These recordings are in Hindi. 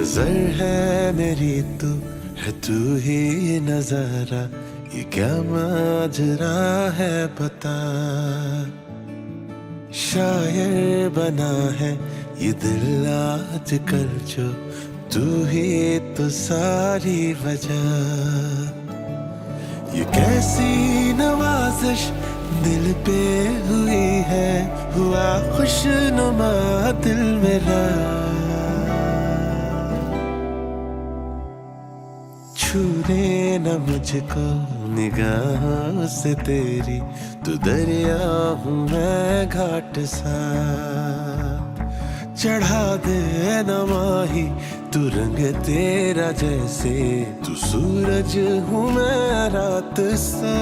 नजर है मेरी तू है तू ही नजारा, ये क्या माजरा है बता। शायर बना है ये दिल आजकल जो, तू ही तो सारी वजह। ये कैसी नवाजिश दिल पे हुई है, हुआ खुशनुमा दिल मेरा। छूने न मुझको निगाहों से तेरी, तू दरिया हूँ मैं घाट सा। चढ़ा दे न माही तू रंग तेरा जैसे, तू सूरज हूँ मैं रात सा।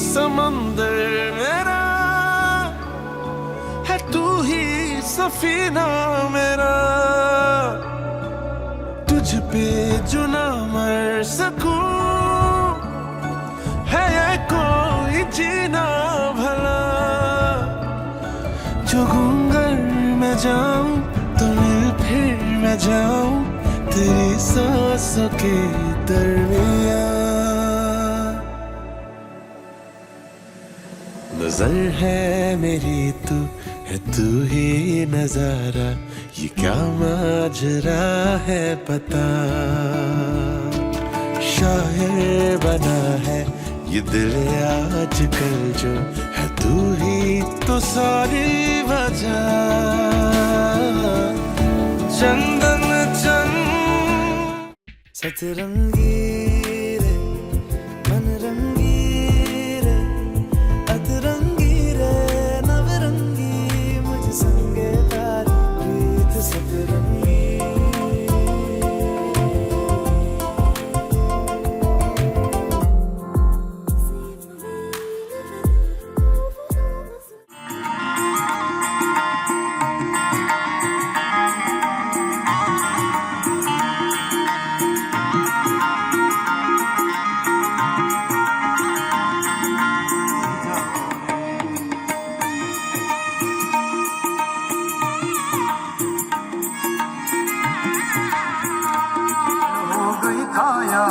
समंदर मेरा है तू ही सफीना मेरा, तुझ पे जो ना मर सकूं है ये कोई जीना भला। जो घूंगर मैं जाऊं तो मिल फिर मैं जाऊं तेरी सांसों के दरमियां। नजर है मेरी तू है तू ही नजारा, ये क्या माजरा है पता। शायर बना है ये दिल आजकल जो, है तू ही तो सारी वजह। चंदन चंद सतरंगी रे मन रंगी रे, अतरंगी रे नवरंगी, मुझ संगे तारी प्रीत सतरंगी। खाया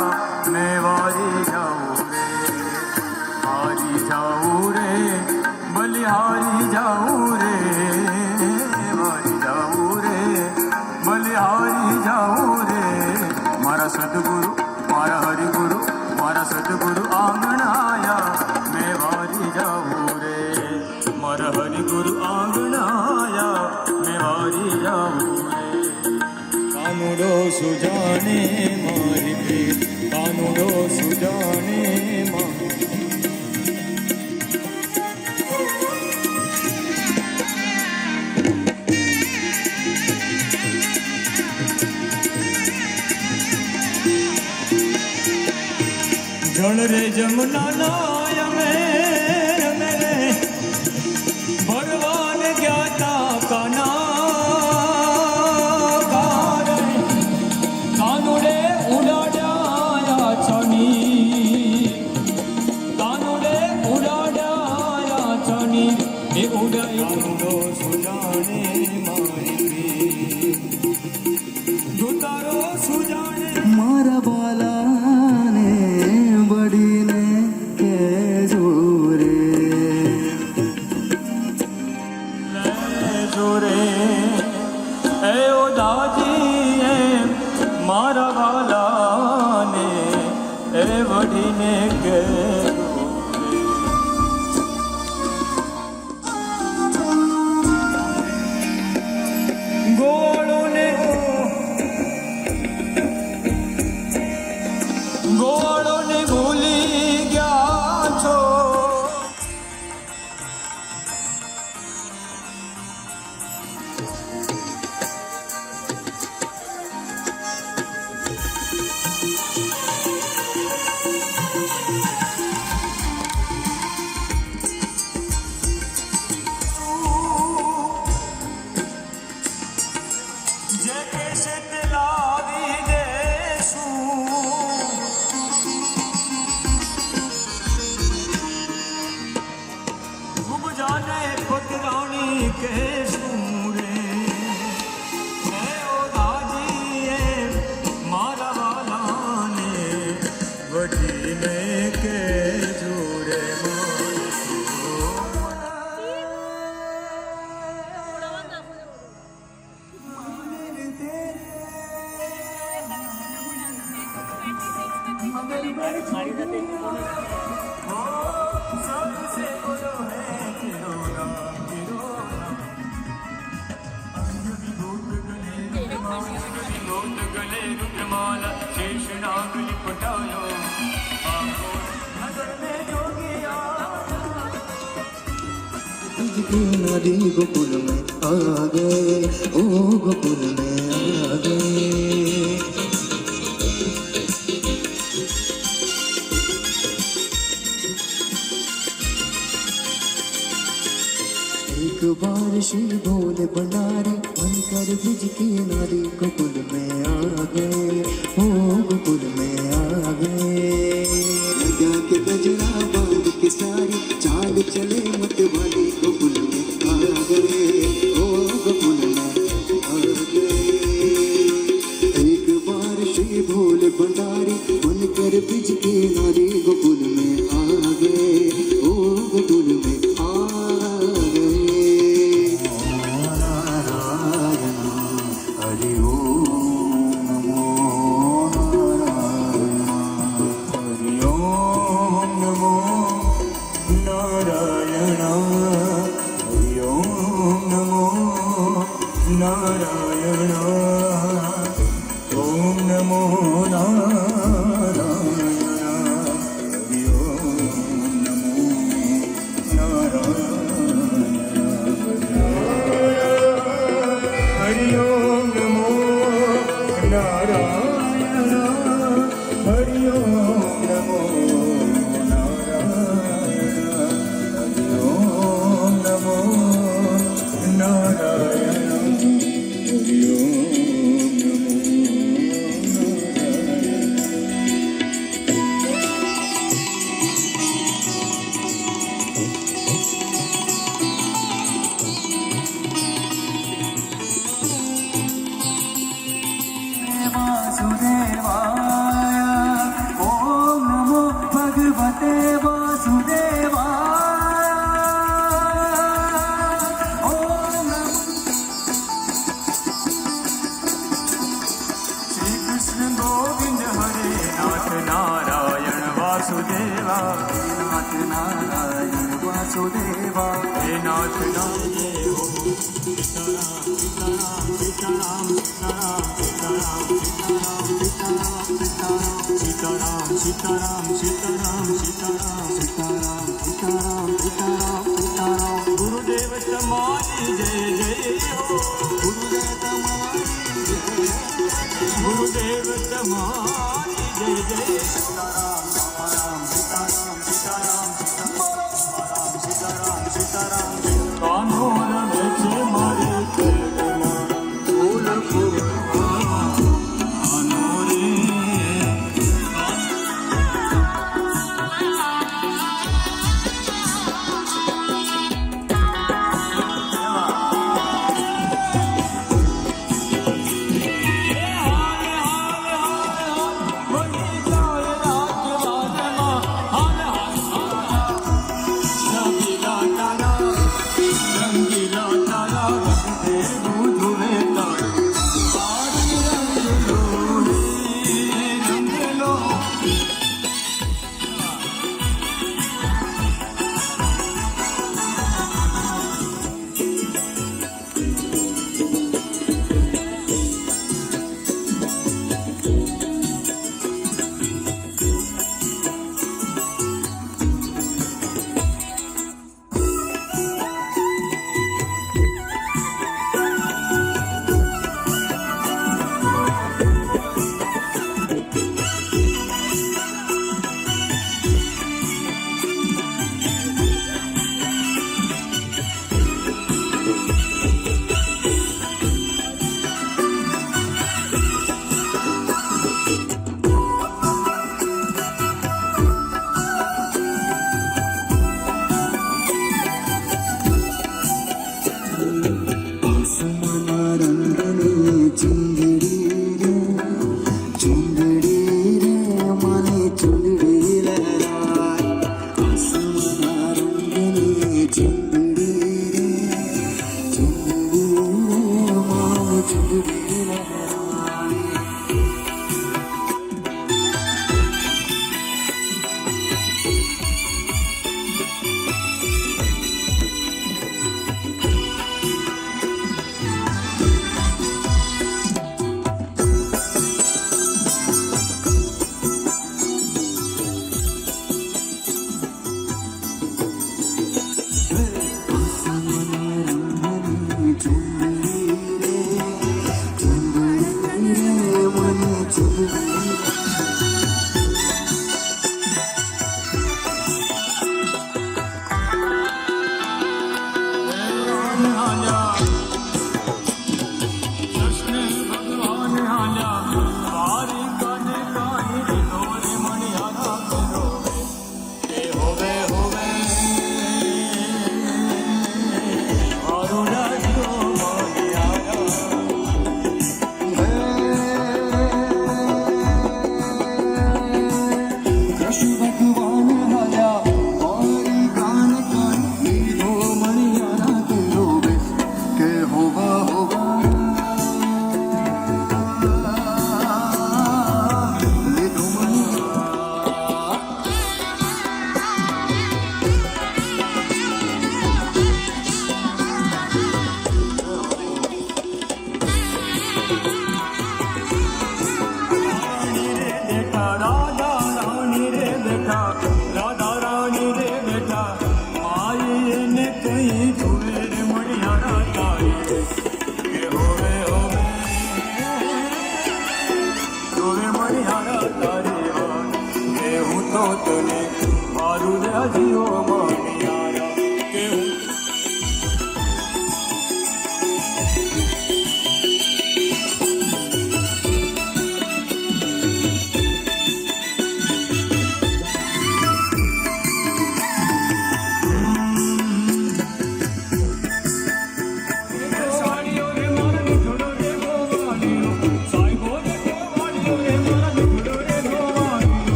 मैं वारी जाऊँ रे, हारी जाऊँ रे, बलिहारी जाऊँ रे, वारी जाऊँ रे, बलिहारी जाऊँ रे। मारा सतगुरु मारा हरि गुरु मारा सतगुरु आंगन आया, मैं वारी जाऊँ रे। मारा हरि गुरु आंगन आया, मैं वारी जाऊँ रे। कानूडो सुजाने मारी प्रीत, कानूडो सुजाने मारी। जल रे जमुना नाया मेरे भगवान ज्ञाता का नाम, कानूडो सुजाने मारी प्रीत, दुतारो सुजाने मारा बाला ने बड़ी ने के जोरे ले जोरे। ए ओ दाजी ए मारा बाला ने ए बड़ी ने के गोड़ों ने भूली गया छो। सबसे बोलो है तेरो नाम तेरो नाम गोद गले रुद्रमाला शेष नाग लिपटायो नजर में जोगिया तुझकी नदी गोकुल में आ गए, ओ गोकुल में आ गए। एक बार श्री भोले भंडारी बनकर ब्रिज की नारी गोकुल में आ गए, ओ गोकुल में आ गए। लगा के गजरा बांध के सारी चाल चले मत वाली गोकुल में आ गए, ओ गोकुल में आ गए। एक बार श्री भोले भंडारी बनकर ब्रिज की नारी गोकुल में आ गए, ओ गोकुल में आ गए। हरि ओम नमो नारायण। हरि ओम नमो नारायण। ओम नमो नारायण। हरि ओम नमो नारायण। हरि ओम नमो नारायण। हरि ओम नमो नारायण। हरि ओम नमो नारायण। हरि ओम नमो नारायण। वासुदेवाय ओम नमो भगवते वासुदेवाय ओम श्री कृष्ण गोविंद हरे नाथ नारायण वासुदेवा नाथ नारायण वासुदेवा हे नाथ नारायण सीताराम सीताराम सीताराम सीताराम सीताराम सीताराम सीताराम सीताराम सीताराम सीताराम सीताराम सीताराम गुरुदेव तुम्हारी जय जय हो गुरुदेव तुम्हारी जय गुरुदेव तुम्हारी जय जय सीताराम सीताराम सीताराम सीताराम सीताराम सीताराम सीताराम कानून बेचे मारे फूल फूल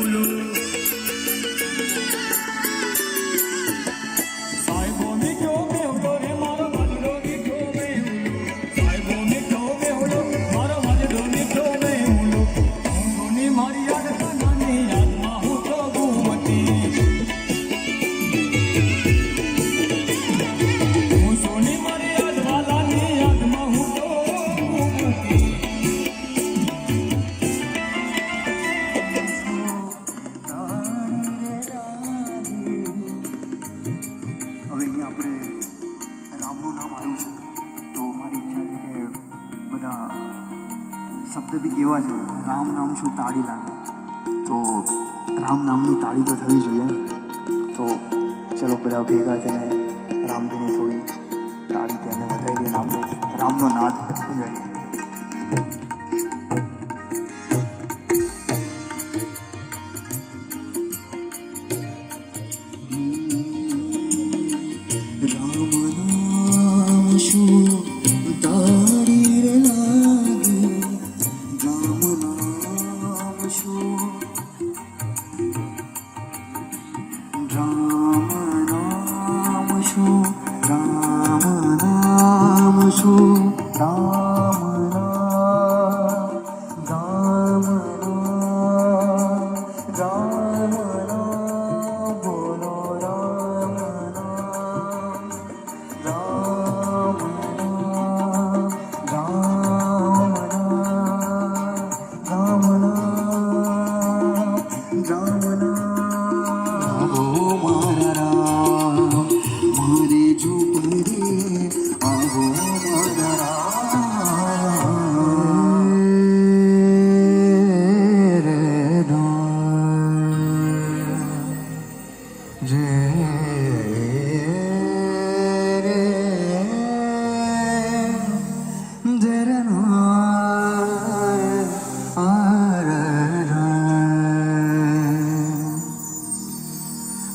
उलो साहिबो मीठो में उलो रे मारो मजरो मीठो में उलो साहिबो मीठो में उलो मारो मजरो मीठो में उलो ऊंगोनी मारी याद कनानी याद माहू तो घूमती सोनी मारी याद वाला नी याद माहू तो घूमती હવે અહીંયા આપણે રામનું નામ આવ્યું છે તો મારી ઈચ્છા છે કે બધા શબ્દ બી કેવા છે રામ નામ શું તાળી લાગે તો રામ નામની તાળી તો થવી જોઈએ તો ચલો બધા ભેગા થઈને રામજીની થોડી તાળી તેને વધારી દઈને આપણે રામનો નાદ ગુંજાડીએ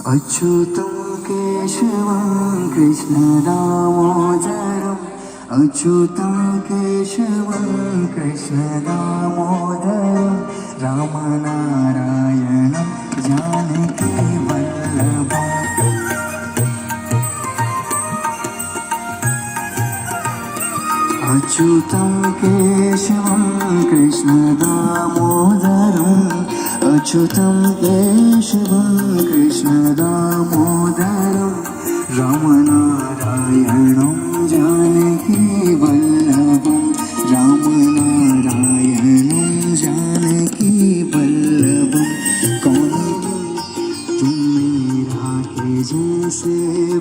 अच्युतं केशवं कृष्णदामोदरम् अच्युतं केशवं कृष्णदामोदरं रामनारायणं जानकीवल्लभम् अच्युतं केशवं कृष्णदामोदरम् अच्युतं केशवं कृष्णदामोदरं रामनारायणं जानकीवल्लभं रामनारायणं जानकीवल्लभं कौन तुम मेरा के जैसे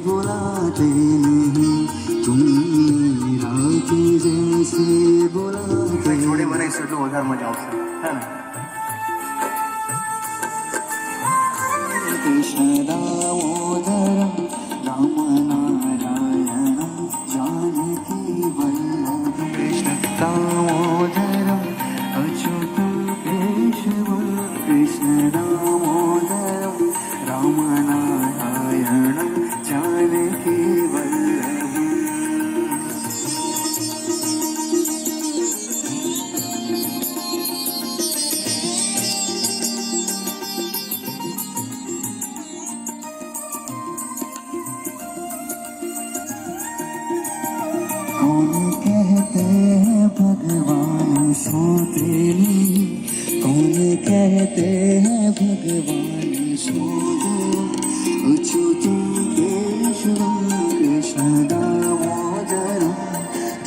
बुलाते नहीं तुम मेरा के जैसे बुलाते જોડે મને એટલું વધારે મજા આવશે હે ને कृष्णदामोदरं रामनारायणं जानकीवल्लभं कृष्णदामोदरम् अच्युतं केशवं कृष्णदामोदरं रामनारायणं जानकीवल्लभम् कौन कहते हैं भगवान सोतेली कौन कहते हैं भगवान सोते अच्युतं केशवं कृष्णदामोदरं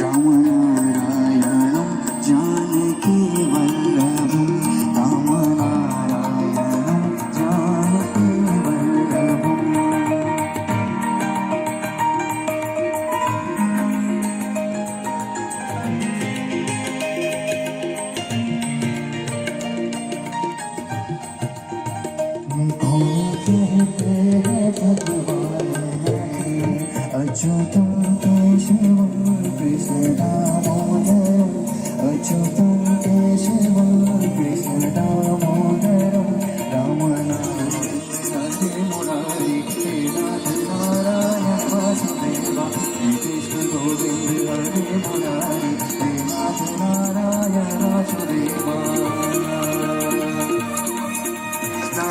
रामनारायणं जानकीवल्लभं रामनारायणं जानकीवल्लभम् अच्युतं केशवं कृष्णदामोदरम् अच्युतं केशवं कृष्णदामोदरं रामनारायण मुरारी हे नाथ नारायण वासुदेवा हे कृष्ण गोविंद हरे मुरारी हे नाथ नारायण वासुदेवा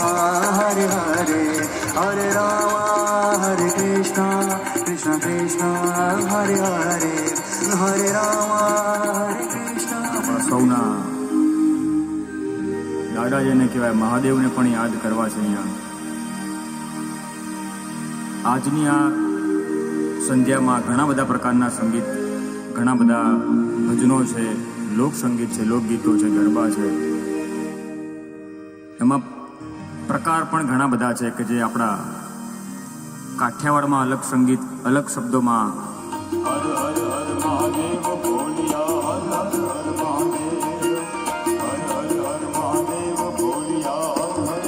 હરે હરે હરે રામ હરે કૃષ્ણ કૃષ્ણ કૃષ્ણ હરે હરે હરે રામ હરે કૃષ્ણ. આપણા સૌના દાદા જેને કહેવાય મહાદેવને પણ યાદ કરવા છે. અહીંયા આજની આ સંધ્યામાં ઘણા બધા પ્રકારના સંગીત, ઘણા બધા ભજનો છે, લોકસંગીત છે, લોકગીતો છે, ગરબા છે. એમાં પ્રકાર પણ ઘણા બધા છે કે જે આપણા કાઠિયાવાડમાં અલગ સંગીત, અલગ શબ્દોમાં હર હર હર મહાદેવ બોલિયા, હર હર હર મહાદેવ, હર હર હર મહાદેવ બોલિયા, હર હર.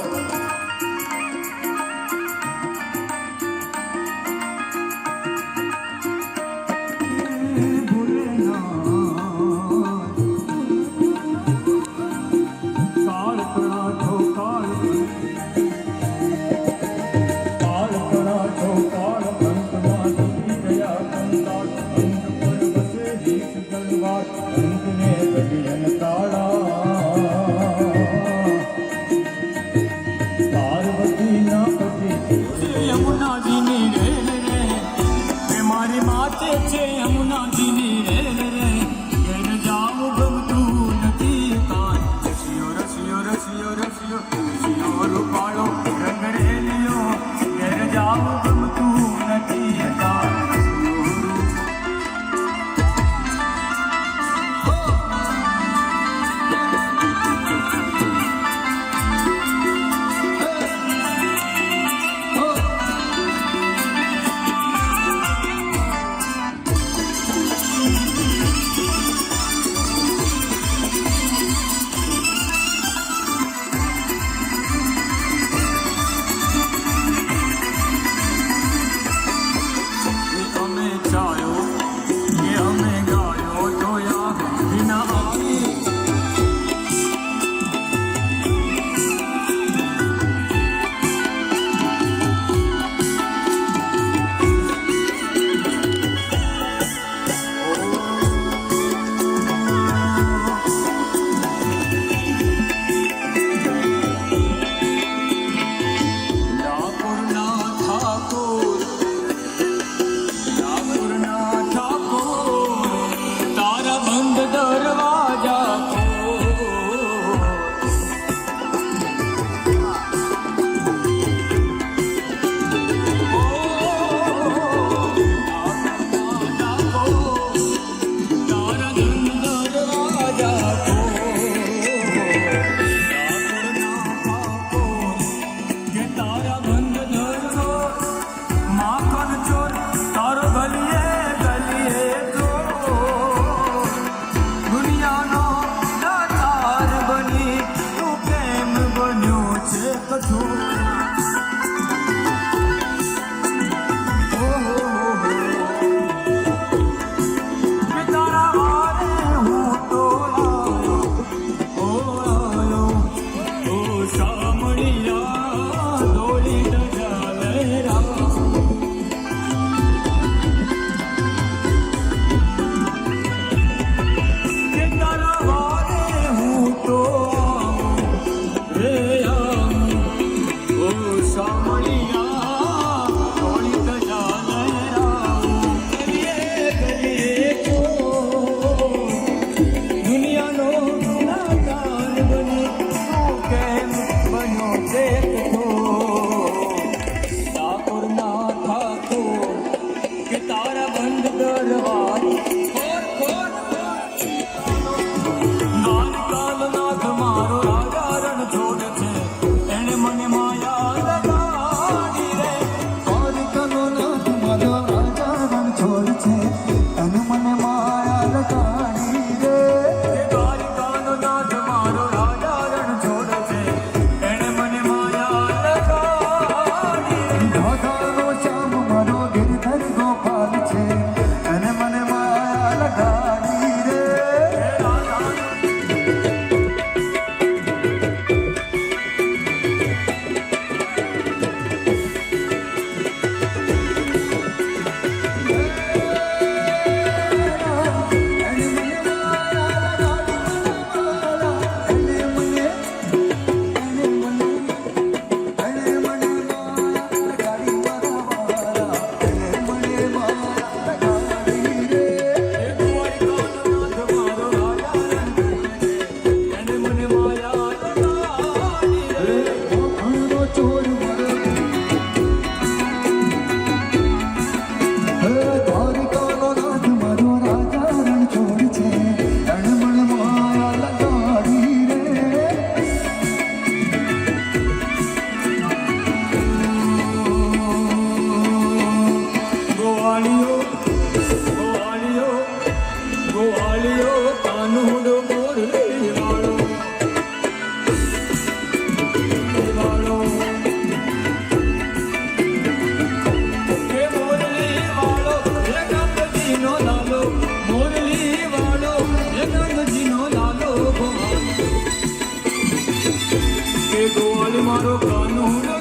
મારો કાનુડો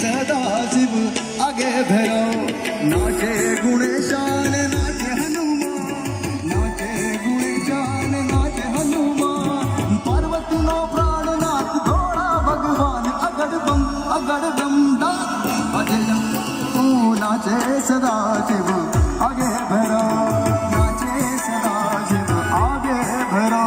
सदा शिव आगे भैरो नाचे गुणेशान नाचे हनुमान नाचे गुणेशान नाचे हनुमान पार्वती नो प्राणनाथ घोड़ा भगवान अगड़ बम दा अजय ओ नाचे सदा शिव आगे भैरो नाचे सदा शिव आगे भैरो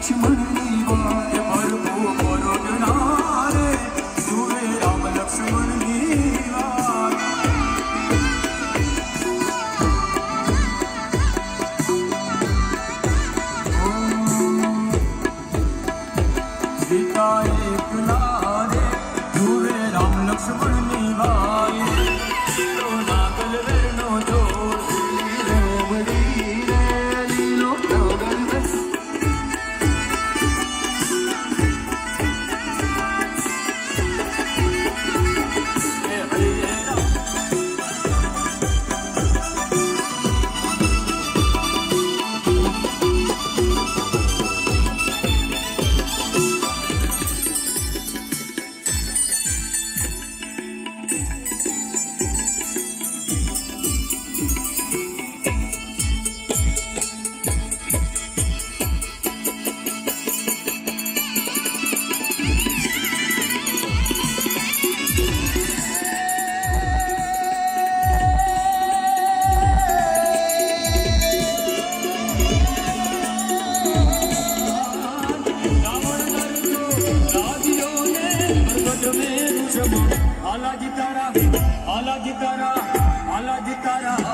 લક્ષ્મણ ની વાત ભરપૂર સીતા એકલા રે ધ્રુવે રામ લક્ષ્મણ ની વાય લીલો નાગલ વેણો જોર રેવડી રે લીલો નાગલ વેણો આલા જીતારા